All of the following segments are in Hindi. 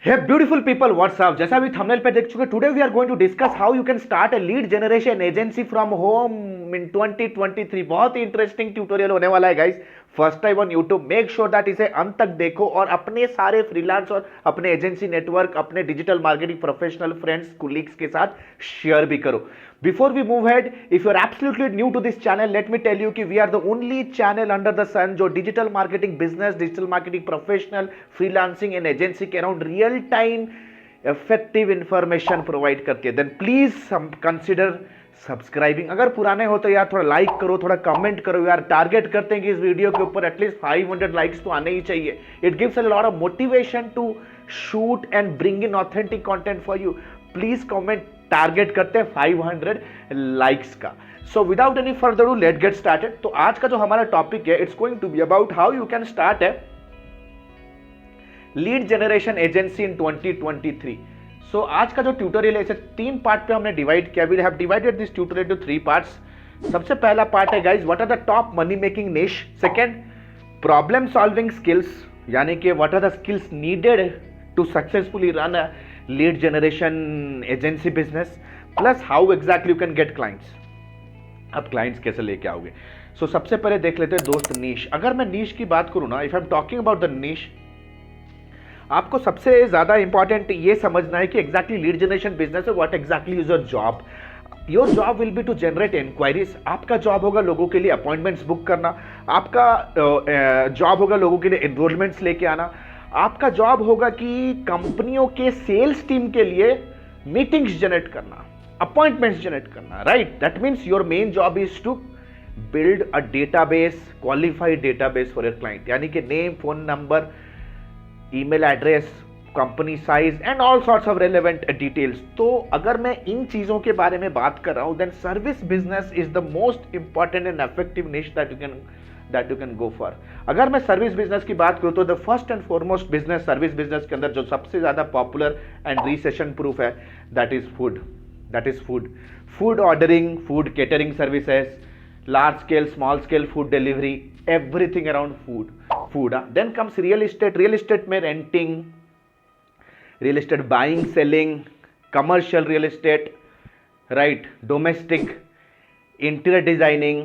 Hey beautiful people, what's up? जैसा अभी थंबनेल पे देख चुके, today we are going to discuss how you can start a lead generation agency from home in 2023। बहुत ही इंटरेस्टिंग ट्यूटोरियल होने वाला है guys. First time on YouTube, make sure that इसे अंत तक देखो और अपने सारे फ्रीलांस और अपने एजेंसी नेटवर्क, अपने digital marketing professional friends colleagues के साथ शेयर भी करो। Before we move ahead, if you're absolutely new to this channel, let me tell you कि we are the only channel under the sun जो digital marketing business, digital marketing professional, freelancing and agency के around real time effective information provide करके। Then please consider subscribing. अगर पुराने हो तो यार थोड़ा लाइक करो, थोड़ा कमेंट करो यार। टारगेट करते हैं कि इस वीडियो के ऊपर एटलीस्ट 500 लाइक्स तो आने ही चाहिए। It gives a lot of motivation to shoot and bring in authentic content for you. Please comment, target करते हैं 500 लाइक्स का। So without any further do let get started. तो आज का जो हमारा टॉपिक है, it's going to be about how you can start a lead generation agency in 2023। So आज का जो ट्यूटोरियल है इसे 3 पार्ट पे हमने डिवाइड किया। We have divided this tutorial to 3 parts. सबसे पहला पार्ट है guys, what are the top money making niche. Second, problem solving skills, यानी कि what are the skills needed to successfully run a lead generation agency business, plus how exactly you can get clients. अब क्लाइंट्स कैसे लेके आओगे। सो सबसे पहले देख लेते हैं दोस्त नीश। अगर मैं नीश की बात करूं ना, if I am talking about the niche, आपको सबसे ज्यादा इंपॉर्टेंट ये समझना है कि एग्जैक्टली लीड जनरेशन बिजनेस है, what exactly is your job. Your job will be to generate inquiries. आपका जॉब होगा लोगों के लिए अपॉइंटमेंट्स बुक करना, आपका जॉब होगा लोगों के लिए एनरोलमेंट्स लेके आना, आपका जॉब होगा कि कंपनियों के सेल्स टीम के लिए मीटिंग्स जनरेट करना, अपॉइंटमेंट्स जनरेट करना, right. That means your main job is to build a database, qualified database for your client, यानी कि name, phone number, email address, company size and all sorts of relevant details. तो अगर मैं इन चीजों के बारे में बात कर रहा हूं, then service business is the most important and effective niche that you can go for. अगर मैं सर्विस बिजनेस की बात करूं तो the first and foremost business service business के अंदर जो सबसे ज्यादा पॉपुलर एंड रिसेशन प्रूफ है, that is food. Food ordering, food catering services, large scale, small scale food delivery, everything around food. Then comes real estate में renting, real estate buying, selling, commercial real estate, right, domestic, interior designing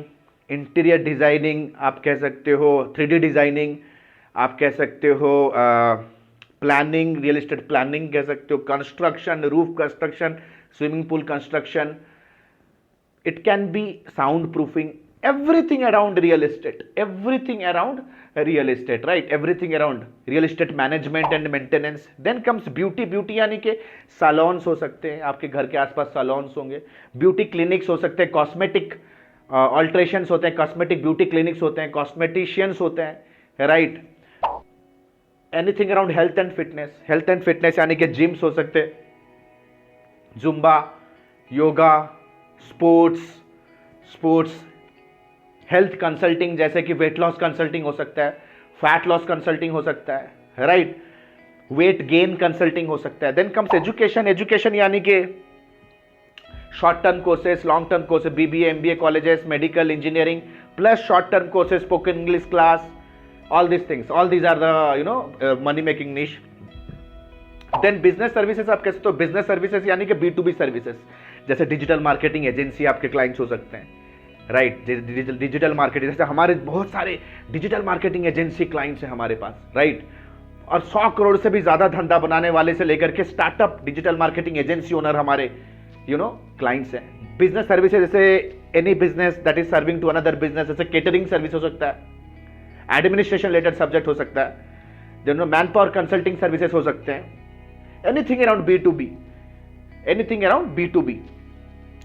आप कह सकते हो, 3D डिजाइनिंग आप कह सकते हो, प्लानिंग, रियल एस्टेट प्लानिंग कह सकते हो, construction, roof construction, swimming pool construction, it can be soundproofing, everything around real estate, right, everything around real estate management and maintenance. Then comes beauty यानी कि salons हो सकते हैं, आपके घर के आसपास salons होंगे, beauty clinics हो सकते हैं, cosmetic alterations होते हैं, cosmetic beauty clinics होते हैं, cosmeticians होते हैं, right. anything around health and fitness यानी कि gyms हो सकते हैं, zumba, yoga, sports, health consulting जैसे कि वेट लॉस कंसल्टिंग हो सकता है, फैट लॉस कंसल्टिंग हो सकता है, राइट, वेट गेन कंसल्टिंग हो सकता है। देन कम्स एजुकेशन यानी कि short term courses, long term courses, BBA, MBA colleges, medical, engineering, plus short term courses, spoken English class, all these are the money making niche. Then business services आप कह सकते हो, बिजनेस सर्विसेज यानी कि B2B सर्विसेज, जैसे डिजिटल मार्केटिंग एजेंसी आपके क्लाइंट्स हो सकते हैं, राइट। डिजिटल मार्केटिंग, जैसे हमारे बहुत सारे डिजिटल मार्केटिंग एजेंसी क्लाइंट्स हैं हमारे पास, राइट। और 100 करोड़ से भी ज्यादा धंधा बनाने वाले से लेकर के startup digital marketing agency owner हमारे क्लाइंट्स हैं। बिजनेस सर्विसेज जैसे any business that is serving to another business, जैसे केटरिंग सर्विस हो सकता है, एडमिनिस्ट्रेशन रिलेटेड सब्जेक्ट हो सकता है, मैन पावर कंसल्टिंग सर्विसेज हो सकते हैं, anything around B2B,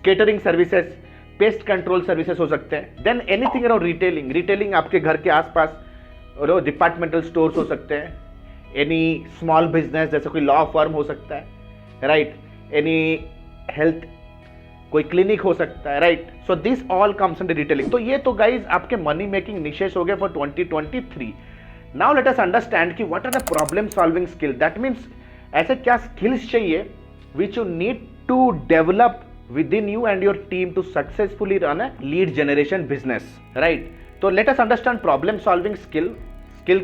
catering services, pest control services हो सकते हैं। देन एनीथिंग अराउंड रिटेलिंग आपके घर के आसपास और डिपार्टमेंटल स्टोर्स हो सकते हैं, एनी स्मॉल बिजनेस जैसे कोई लॉ फर्म हो सकता है, राइट, एनी हेल्थ कोई क्लिनिक हो सकता है, right. So this all comes under retailing. तो ये तो गाइज आपके मनी मेकिंग निशेस हो गए for 2023। Now let us understand कि what are the problem solving skill. That means ऐसे क्या स्किल्स चाहिए which you need to develop within you and your team to successfully run a lead generation business, right? तो let us understand problem solving skill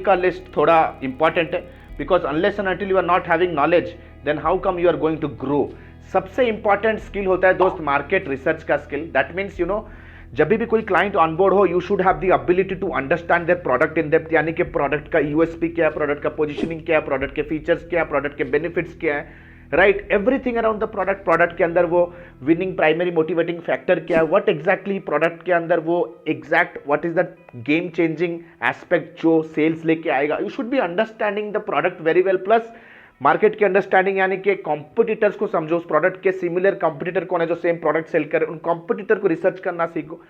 का लिस्ट थोड़ा इंपॉर्टेंट है। because unless and until you are not having knowledge, then how come you are going to grow? सबसे इंपॉर्टेंट स्किल होता है दोस्त मार्केट रिसर्च का skill. That means you know जब भी कोई क्लाइंट ऑनबोर्ड हो, you should have the ability to understand their product in depth, यानी कि प्रोडक्ट का यूएसपी क्या है, प्रोडक्ट का पोजीशनिंग क्या है, प्रोडक्ट के फीचर्स क्या है, प्रोडक्ट के बेनिफिट्स क्या है, right, everything around the product. Product के अंदर वो विनिंग प्राइमरी मोटिवेटिंग फैक्टर क्या है, व्हाट एग्जैक्टली प्रोडक्ट के अंदर वो exact what is the game changing aspect जो सेल्स लेके आएगा. You should be understanding the product very well. Plus market की अंडरस्टैंडिंग, यानी कि कॉम्पिटिटर्स को समझो, उस प्रोडक्ट के सिमिलर कॉम्पिटिटर कौन है जो सेम प्रोडक्ट सेल करे, उन कॉम्पिटिटर को रिसर्च करना सीखो.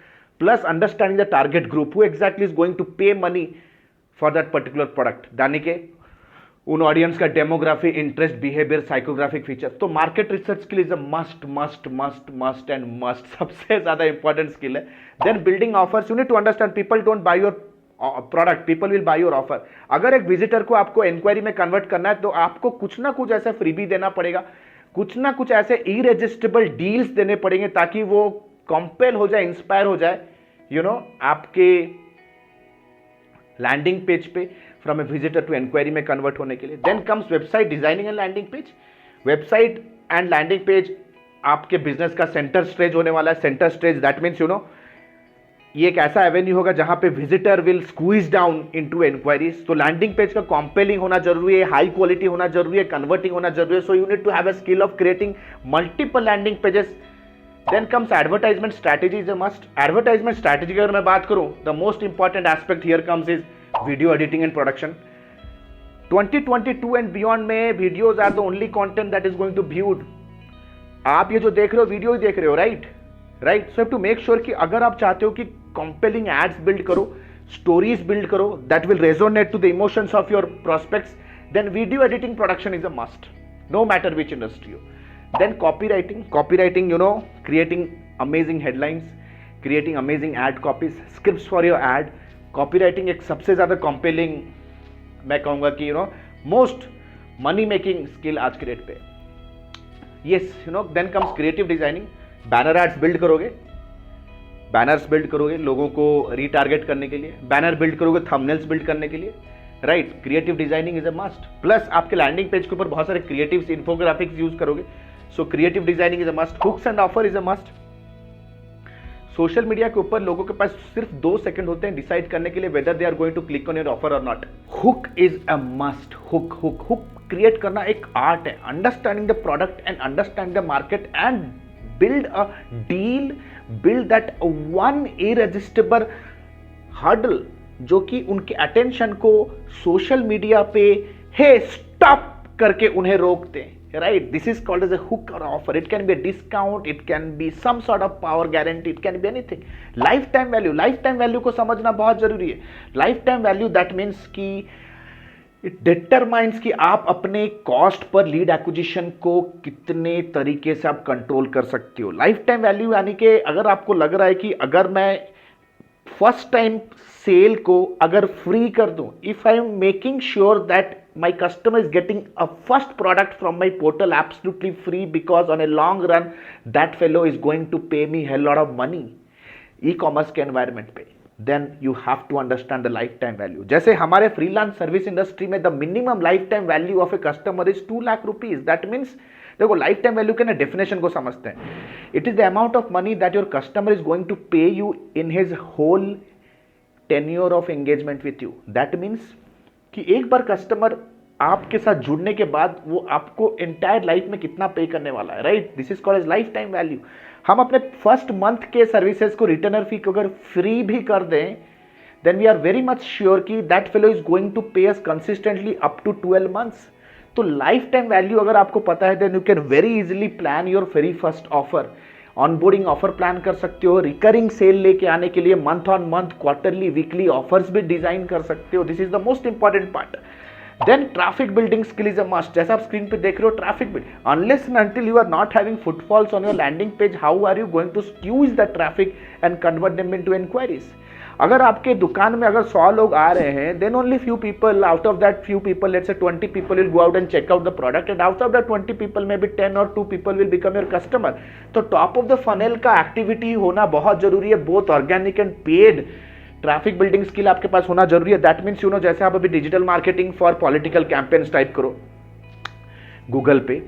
Plus understanding the target group, who exactly is going to pay money for that particular product, यानी कि उन ऑडियंस का demography, interest, behaviour, psychographic feature. तो market research skill is a must must must must and must, सबसे ज्यादा इंपॉर्टेंट स्किल है. Then building offers, you need to understand people don't buy your product, people will buy your offer. अगर एक विजिटर को आपको इंक्वायरी में कन्वर्ट करना है तो आपको कुछ ना कुछ ऐसा फ्रीबी देना पड़ेगा, कुछ ना कुछ ऐसे इरेजिस्टिबल डील्स देने पड़ेंगे ताकि वो कंपेल हो जाए, इंस्पायर हो जाए, यू नो, आपके लैंडिंग पेज पे from a visitor to inquiry में कन्वर्ट होने के लिए. Then comes website designing and landing page. Website and landing page आपके बिजनेस का सेंटर स्टेज होने वाला है. Center stage that means you know ये एक ऐसा एवेन्यू होगा जहां पे visitor will squeeze down into inquiries. तो लैंडिंग पेज का कॉम्पेलिंग होना जरूरी है, हाई क्वालिटी होना जरूरी है, कन्वर्टिंग होना जरूरी है. So you need to have a skill of creating multiple landing pages. Then comes advertisement strategy is a must. Advertisement strategy की अगर मैं बात करूं, the most important aspect here comes is video editing and production. 2022 and beyond में videos are the only content that is going to viewed. आप ये जो देख रहे हो वीडियो ही देख रहे हो, right right. So have to make sure कि अगर आप चाहते हो कि कंपेलिंग एड्स बिल्ड करो, स्टोरीज बिल्ड करो that will resonate to the emotions of your prospects, then video editing production is a must, no matter which industry हो. Then copywriting, you know, creating amazing headlines, creating amazing ad copies, scripts for your ad. Copywriting एक सबसे ज़्यादा compelling, मैं कहूँगा कि you know most money making skill आज के डेट पे. Yes, you know, then comes creative designing. Banner ads build करोगे, banners build करोगे लोगों को retarget करने के लिए, banner build करोगे thumbnails build करने के लिए, right. Creative designing is a must. Plus आपके लैंडिंग पेज के ऊपर बहुत सारे क्रिएटिव्स, इन्फोग्राफिक्स यूज करोगे. So creative designing is a must. Hooks and offer is a must. Social media के ऊपर लोगों के पास सिर्फ 2 सेकंड होते हैं डिसाइड करने के लिए whether they are going to click on your offer और not. Hook is a must. Hook create करना एक आर्ट है. Understanding the product and understand the market and build a deal, build that one irresistible hurdle जो कि उनके अटेंशन को सोशल मीडिया पे हे स्टॉप करके उन्हें रोकते हैं, right. This is called as a hook और offer. It can be a discount, it can be some sort of power guarantee, it can be anything. Lifetime value को समझना बहुत जरूरी है. Lifetime value that means कि इट डिटरमाइंस कि आप अपने कॉस्ट पर लीड एक्विजिशन को कितने तरीके से आप कंट्रोल कर सकते हो. लाइफ टाइम वैल्यू यानी कि अगर आपको लग रहा है कि अगर मैं फर्स्ट टाइम सेल को अगर फ्री कर दूं, if I am making sure that my customer is getting a first product from my portal absolutely free, because on a long run that fellow is going to pay me hell lot of money e-commerce के environment पे, then you have to understand the lifetime value. जैसे हमारे freelance service industry में the minimum lifetime value of a customer is 2 lakh rupees. That means देखो lifetime value के ना definition को समझते हैं. It is the amount of money that your customer is going to pay you in his whole tenure of engagement with you. That means कि एक बार कस्टमर आपके साथ जुड़ने के बाद वो आपको एंटायर लाइफ में कितना पे करने वाला है, right. This is called as lifetime value. हम अपने फर्स्ट मंथ के सर्विसेज को रिटर्नर फी को अगर फ्री भी कर दें, then we are very much sure कि that fellow is going to pay us consistently up to 12 months. तो लाइफ टाइम वैल्यू अगर आपको पता है, then you can very easily plan your very first offer. Onboarding offer plan कर सकते हो, रिकरिंग सेल लेके आने के लिए month on month, quarterly, weekly offers भी डिजाइन कर सकते हो. This is the most important part. Then traffic building skill is a must. जैसा आप स्क्रीन पे देख रहे हो, traffic build. Unless and until you are not having footfalls on your landing page, how are you going to squeeze the traffic and convert them into enquiries. अगर आपके दुकान में अगर 100 लोग आ रहे हैं, then only few people, out of that few people, let's say 20 people will go out and check out the product, and out of that 20 people maybe 10 or 2 people will become your customer. तो टॉप ऑफ द फनल का एक्टिविटी होना बहुत जरूरी है, both organic and paid, traffic building skill आपके पास होना जरूरी है। दैट मीन्स जैसे आप अभी digital marketing for political campaigns type करो गूगल पे,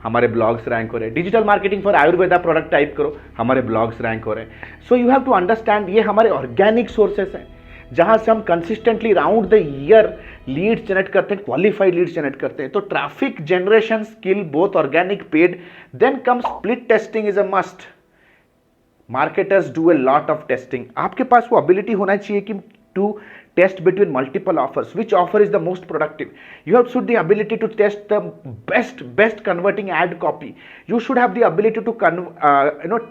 हमारे ब्लॉग्स रैंक हो रहे हैं। Digital marketing for Ayurveda product type करो, हमारे ब्लॉग्स रैंक हो रहे हैं। So you have to understand, ये हमारे ऑर्गेनिक सोर्सेस हैं जहां से हम consistently round the year leads generate करते हैं, क्वालिफाइड लीड्स जनरेट करते हैं। तो traffic generation skill both organic paid, then come split testing is a must. Marketers do a lot of testing. आपके पास वो एबिलिटी होना चाहिए कि to test between multiple offers, which offer is the most productive. You have should the ability to test the best converting ad copy. You should have the ability to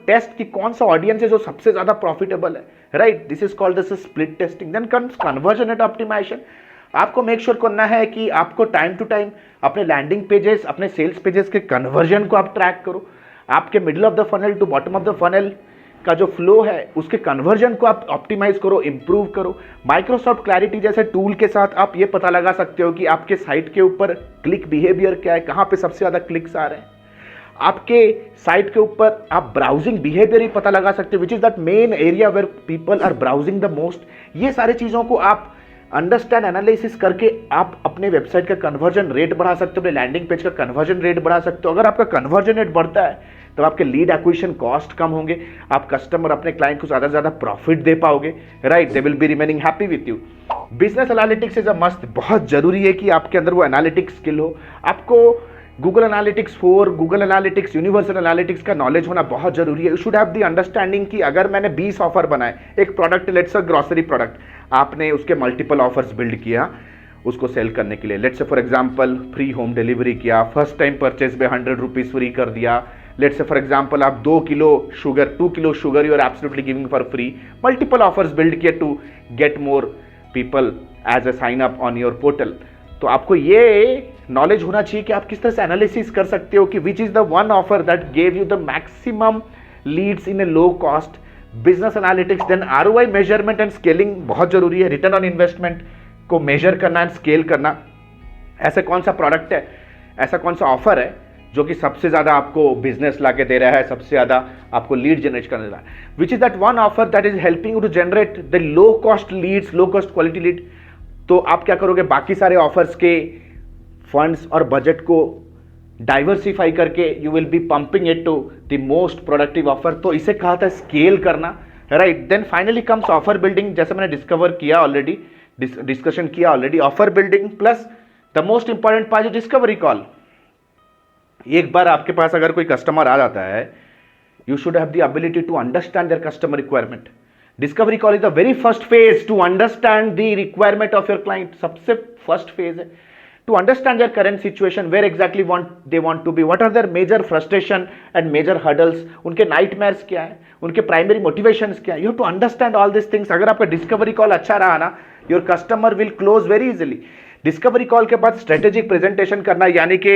test कि कौन सा audience है जो सबसे ज्यादा profitable है, right? This is called as a split testing. Then comes conversion rate optimization. आपको मेक श्योर करना है कि आपको टाइम टू टाइम अपने लैंडिंग पेजेस, अपने सेल्स पेजेस के कन्वर्जन को आप ट्रैक करो। आपके middle of the funnel to bottom of the funnel का जो फ्लो है उसके कन्वर्जन को आप ऑप्टिमाइज करो, इंप्रूव करो। माइक्रोसॉफ्ट क्लैरिटी जैसे टूल के साथ आप ये पता लगा सकते हो कि आपके साइट के ऊपर क्लिक बिहेवियर क्या है, कहाँ पे सबसे ज़्यादा क्लिक्स आ रहे हैं। आपके साइट के ऊपर आप ब्राउजिंग बिहेवियर ही पता लगा सकते हो, which is that main area where people are browsing the most. ये सारी चीज़ों को आप अंडरस्टैंड एनालिसिस करके आप अपने वेबसाइट का कन्वर्जन रेट बढ़ा सकते हो, अपने लैंडिंग पेज का कन्वर्जन रेट बढ़ा सकते हो। अगर आपका कन्वर्जन रेट बढ़ता है तो आपके लीड एक्विजिशन कॉस्ट कम होंगे, आप कस्टमर अपने क्लाइंट को ज़्यादा से ज़्यादा प्रॉफिट दे पाओगे, right? They will be remaining happy with you. Business analytics is a must. बहुत जरूरी है कि आपके अंदर वो एनालिटिक्स स्किल हो। आपको Google analytics 4, Google analytics, universal analytics का नॉलेज होना बहुत जरूरी है। You should have the understanding कि अगर मैंने 20 ऑफर बनाए, एक product, let's a grocery product, आपने उसके मल्टीपल ऑफर्स बिल्ड किया उसको सेल करने के लिए। Let's say for example free home delivery किया, फर्स्ट टाइम परचेज पे 100 रुपीज फ्री कर दिया। लेट्स से फॉर एग्जांपल आप 2 kilo sugar you are absolutely giving for free. Multiple offers build किए to get more people as a sign up on your portal. तो आपको ये नॉलेज होना चाहिए कि आप किस तरह से एनालिसिस कर सकते हो कि which is the one offer that gave you the maximum leads in a low cost. Business analytics, then ROI measurement and scaling बहुत जरूरी है। रिटर्न ऑन इन्वेस्टमेंट को मेजर करना एंड स्केल करना। ऐसा कौन सा प्रोडक्ट है, ऐसा कौन सा ऑफर है जो कि सबसे ज्यादा आपको बिजनेस लाके दे रहा है, सबसे ज्यादा आपको लीड जनरेट करने रहा है। Which is that one offer that is helping you to generate the low cost leads, low cost quality lead. तो आप क्या करोगे, बाकी सारे ऑफर्स के फंड्स और बजट को डाइवर्सिफाई करके you will be pumping it to the most productive offer. तो इसे कहा था स्केल करना, right? Then finally comes offer building, जैसे मैंने डिस्कवर किया ऑलरेडी, डिस्कशन किया already. Offer building plus the most important part is discovery call. एक बार आपके पास अगर कोई कस्टमर आ जाता है, you should have the ability to understand their customer requirement. Discovery call is the very first phase to understand the requirement of your client. सबसे फर्स्ट फेज है to understand their current situation, where exactly they want to be, what are their major frustration and major hurdles, उनके nightmares क्या है, उनके primary motivations क्या है। You have to understand all these things। अगर आपका discovery call अच्छा रहा ना, your customer will close very easily। discovery call के बाद strategic presentation करना, यानी कि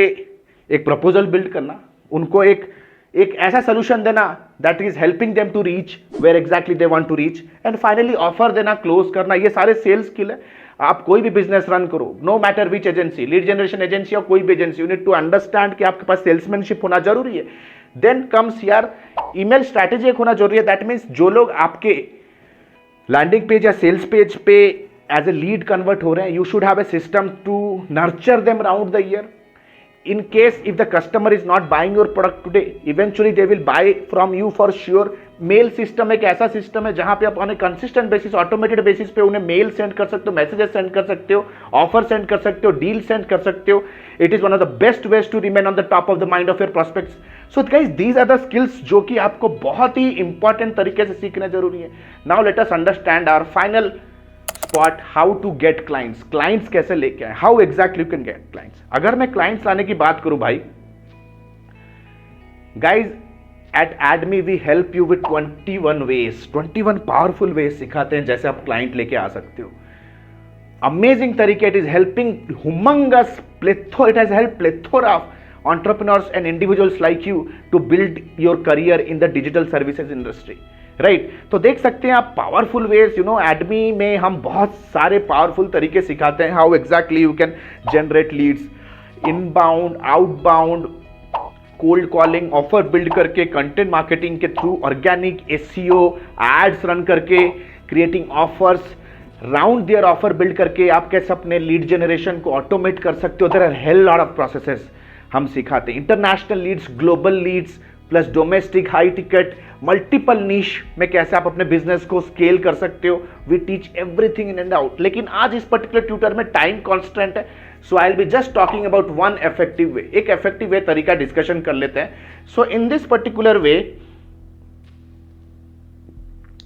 एक proposal build करना, उनको एक ऐसा solution देना that is helping them to reach where exactly they want to reach, and finally offer देना, close करना। ये सारे sales skill है। आप कोई भी बिजनेस रन करो, no matter which agency, lead generation agency या कोई भी agency, you need to understand कि आपके पास सेल्समैनशिप होना जरूरी है। देन कम्स यार ईमेल स्ट्रैटेजी होना जरूरी है। दैट मीन्स जो लोग आपके लैंडिंग पेज या सेल्स पेज पे एज ए लीड कन्वर्ट हो रहे हैं, you should have a system to nurture them round the year. In case if the customer is not buying your product today, eventually they will buy from you for sure। Mail system एक ऐसा सिस्टम है जहां पे आप on a consistent basis, automated basis पे उन्हें मेल सेंड कर सकते हो, मैसेजेस सेंड कर सकते हो, ऑफर सेंड कर सकते हो, डील सेंड कर सकते हो। It is one of the best ways to remain on the top of the mind of your prospects. So guys, these are the skills जो कि आपको बहुत ही इंपॉर्टेंट तरीके से सीखना जरूरी है। Now let us understand our final spot, how to get clients. Clients कैसे लेके आए, how exactly you can get clients. अगर मैं क्लाइंट्स लाने की बात करूं भाई, guys at ADMI we help you with 21 ways, 21 powerful ways सिखाते हैं जैसे आप क्लाइंट लेके आ सकते हो। अमेजिंग तरीके, it is helping humongous plethora, it has helped plethora of entrepreneurs and individuals like you to build your career in the digital services industry। Right तो देख सकते हैं आप पावरफुल वेज, एडमी में हम बहुत सारे पावरफुल तरीके सिखाते हैं, how exactly you can generate leads, inbound, outbound, cold calling, offer build करके, कंटेंट मार्केटिंग के through, organic, SEO, ads run करके, creating offers, round their offer build करके आप कैसे अपने लीड जनरेशन को ऑटोमेट कर सकते हो। There are hell lot of processes हम सिखाते हैं, international leads, global leads, plus domestic high ticket, multiple niche में कैसे आप अपने बिजनेस को स्केल कर सकते हो। We teach everything in and out. लेकिन आज इस पर्टिकुलर ट्यूटर में टाइम कॉन्स्टेंट है, so I will be just talking about one effective way. एक इफेक्टिव वे तरीका डिस्कशन कर लेते हैं। So in this particular way,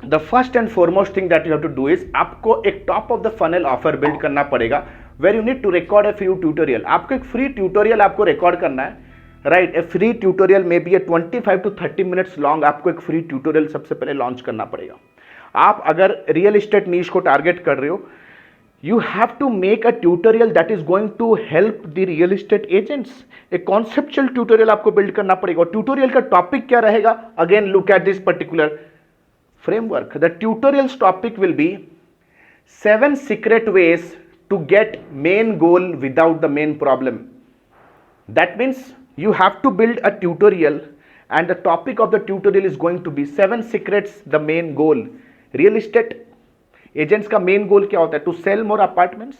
the first and foremost thing that you have to do is, आपको एक top of the funnel offer build करना पड़ेगा, where you need to record a free tutorial. आपको एक फ्री ट्यूटोरियल आपको रिकॉर्ड करना है, राइट। ए फ्री ट्यूटोरियल में बी 25 to 30 मिनट्स लॉन्ग। आपको एक फ्री ट्यूटोरियल सबसे पहले लॉन्च करना पड़ेगा। आप अगर रियल एस्टेट नीश को टारगेट कर रहे हो, you have to make a tutorial that is going to help the real estate agents। एक conceptual tutorial आपको build करना पड़ेगा। और tutorial का topic क्या रहेगा? Again look at this particular framework। The tutorial's topic will be 7 secret ways to get main goal without the main problem। That means you have to build a tutorial and the topic of the tutorial is going to be 7 secrets, the main goal। Real estate agents का मेन गोल क्या होता है? To sell more apartments.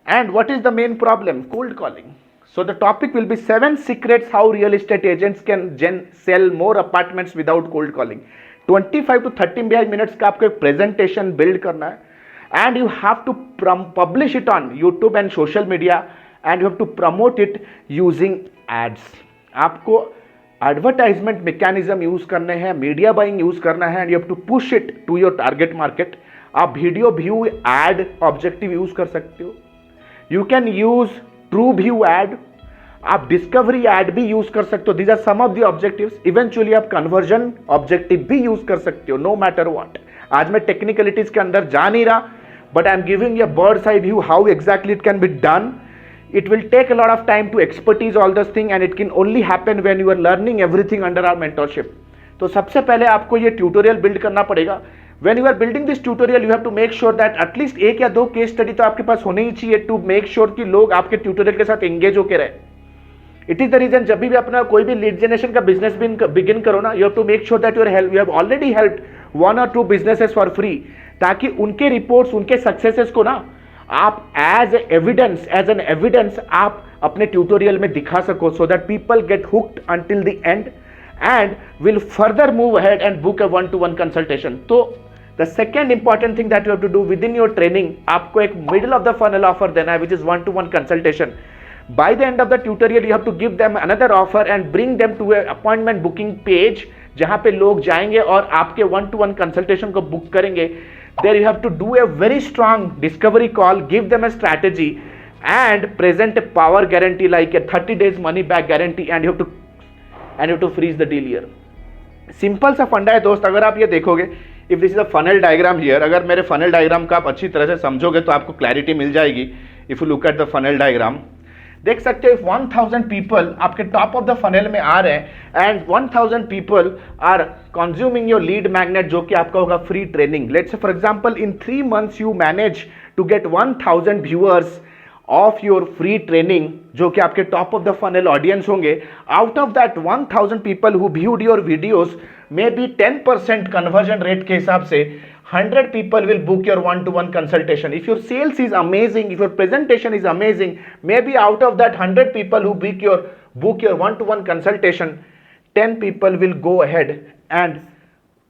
And what is the main problem? Cold calling. So the topic will be 7 secrets how real estate agents can sell more apartments without cold calling. 25 to 30 minutes का आपको एक प्रेजेंटेशन बिल्ड करना है and you have to publish it on YouTube and social media and you have to promote it using ads. आपको एडवर्टाइजमेंट मैकेनिज्म यूज करने हैं, मीडिया बाइंग यूज करना है and you have to push it to your target market. आप video view ad objective use कर सकते हो, you can use true view ad, आप डिस्कवरी एड भी यूज कर सकते हो। These are some of the objectives. Eventually आप कन्वर्जन ऑब्जेक्टिव भी यूज कर सकते हो, नो मैटर व्हाट। आज मैं टेक्निकलिटीज के अंदर जा नहीं रहा, but I am giving you a bird's eye view how exactly it can be done. It will take a lot of time to expertise all this thing and it can only happen when you are learning everything under our mentorship। तो सबसे पहले आपको ये ट्यूटोरियल बिल्ड करना पड़ेगा। When you are building this tutorial, you have to make sure that at least एक या दो केस स्टडी तो आपके पास होने ही चाहिए टू मेक श्योर कि लोग आपके ट्यूटोरियल के साथ एंगेज होकर रहे। इट इज द रीजन जब भी अपना कोई भी लीड जनरेशन का बिजनेस बिगिन करो ना, you have to make sure that you have already helped 1 or 2 businesses for free, ताकि उनके रिपोर्ट्स, उनके सक्सेसेस को ना आप एज एन एविडेंस आप अपने ट्यूटोरियल में दिखा सको, so that people get hooked until the end and will further move ahead and book a 1-to-1 consultation. तो the second important thing that you have to do within your training, आपको एक middle of the funnel offer देना है which is 1-to-1 consultation. By the end of the tutorial you have to give them another offer and bring them to a appointment booking page, जहां पे लोग जाएंगे और आपके 1-to-1 कंसल्टेशन को बुक करेंगे। There you have to do a very strong discovery call, give them a strategy and present a power guarantee like a 30 days money back guarantee and you have to freeze the deal here। Simple सा फंडा है दोस्त। अगर आप ये देखोगे, if this is a funnel diagram here, अगर मेरे फनल डायग्राम का आप अच्छी तरह से समझोगे तो आपको क्लैरिटी मिल जाएगी। If you look at the funnel diagram, देख सकते हो 1000 पीपल आपके टॉप ऑफ द फनल में आ रहे हैं and 1000 people are consuming your lead magnet, जो कि आपका होगा free training. Let's say for example in 3 months you manage to get 1000 viewers of your free training, जो कि आपके top of the funnel audience होंगे। Out of that 1000 people who viewed your videos, may be 10% conversion rate के हिसाब से 100 people will book your 1-to-1 consultation। If your sales is amazing, if your presentation is amazing, maybe out of that 100 people who book your 1-to-1 consultation, 10 people will go ahead and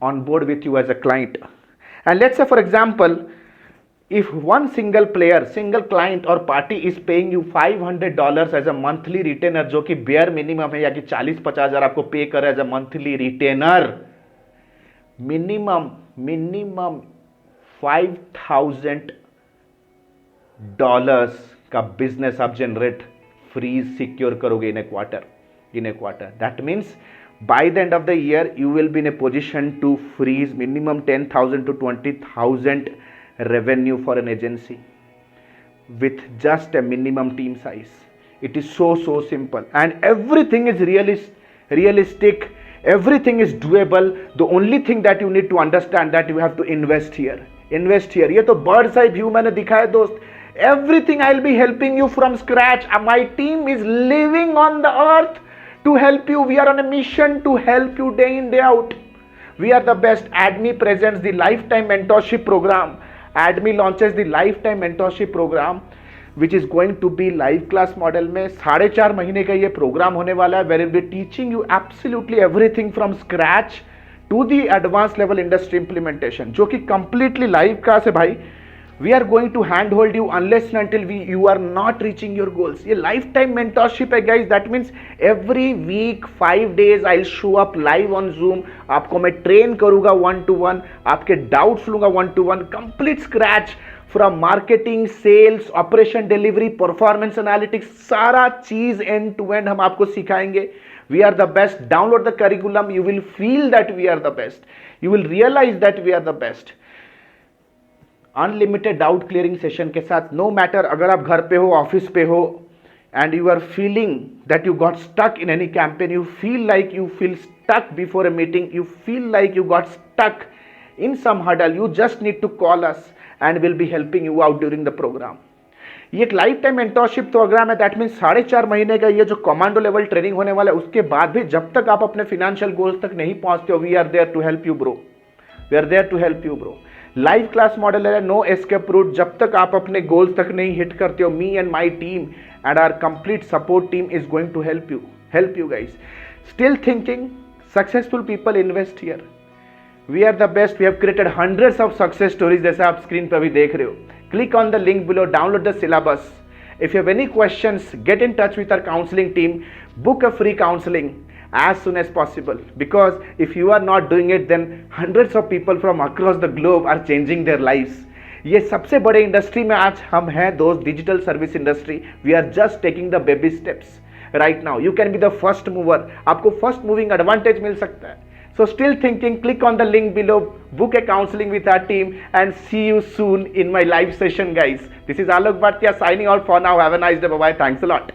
on board with you as a client। And let's say for example, if one single client or party is paying you $500 as a monthly retainer, जो कि bare minimum है, या कि 40-50 हज़ार आपको पे कर as a monthly retainer, minimum $5,000 का बिजनेस आप जनरेट फ्रीज सिक्योर करोगे in a quarter. That means by the end of the year you will be in a position to freeze minimum 10,000 to 20,000 revenue for an agency with just a minimum team size। It is so simple and everything is realistic, everything is doable। The only thing that you need to understand that you have to invest here। ये तो bird's eye view मैंने दिखाया दोस्त। Everything I'll be helping you from scratch। My team is living on the earth to help you। We are on a mission to help you day in day out। We are the best. ADME presents the lifetime mentorship program. ADME launches the lifetime mentorship program which is going to be live class model में 4.5 महीने का ये प्रोग्राम होने वाला है, where will be teaching you absolutely everything from scratch to the advance level industry implementation, जो कि कंप्लीटली लाइव क्लास है भाई. We are going to hand hold you unless until you are not reaching your goals. ये लाइफ टाइम मेंटरशिप है guys. That means every week 5 days I show up live on Zoom. आपको मैं ट्रेन करूंगा 1-to-1, आपके डाउट्स लूंगा 1-to-1, complete scratch from marketing, sales, operation, delivery, performance analytics, सारा चीज एंड टू एंड हम आपको सिखाएंगे. We are the best. Download the curriculum. You will feel that we are the best. You will realize that we are the best. Unlimited doubt clearing session के साथ, नो मैटर अगर आप घर पे हो, ऑफिस पे हो, and you are feeling that you got stuck in any campaign, you feel stuck before a meeting, you feel like you got stuck in some hurdle, you just need to call us and we'll be helping you out during the program. ये एक लाइफ टाइम मेंटरशिप प्रोग्राम है. दैट मीन्स 4.5 महीने का ये जो कमांडो लेवल ट्रेनिंग होने वाला है, उसके बाद भी जब तक आप अपने फाइनेंशियल गोल्स तक नहीं पहुंचते हो, we are there to help you bro. We are there to help you bro. Live class model है, नो एस्केप रूट. जब तक आप अपने गोल्स तक नहीं हिट करते हो, me and my team and our complete support team is going to help you guys. Still thinking? Successful people invest here. We are the best. We have created hundreds of success stories जैसे आप स्क्रीन पर भी देख रहे हो. Click on the link below, download the syllabus. If you have any questions, get in touch with our counseling team. Book a free counseling as soon as possible, because if you are not doing it, then hundreds of people from across the globe are changing their lives. ये सबसे बड़े इंडस्ट्री में आज हम हैं दोस्त, digital service industry. We are just taking the baby steps right now. You can be the first mover. आपको फर्स्ट मूविंग एडवांटेज मिल सकता है. So still thinking? Click on the link below, book a counselling with our team and see you soon in my live session guys. This is Alok Bhatia signing out for now. Have a nice day. Bye bye. Thanks a lot.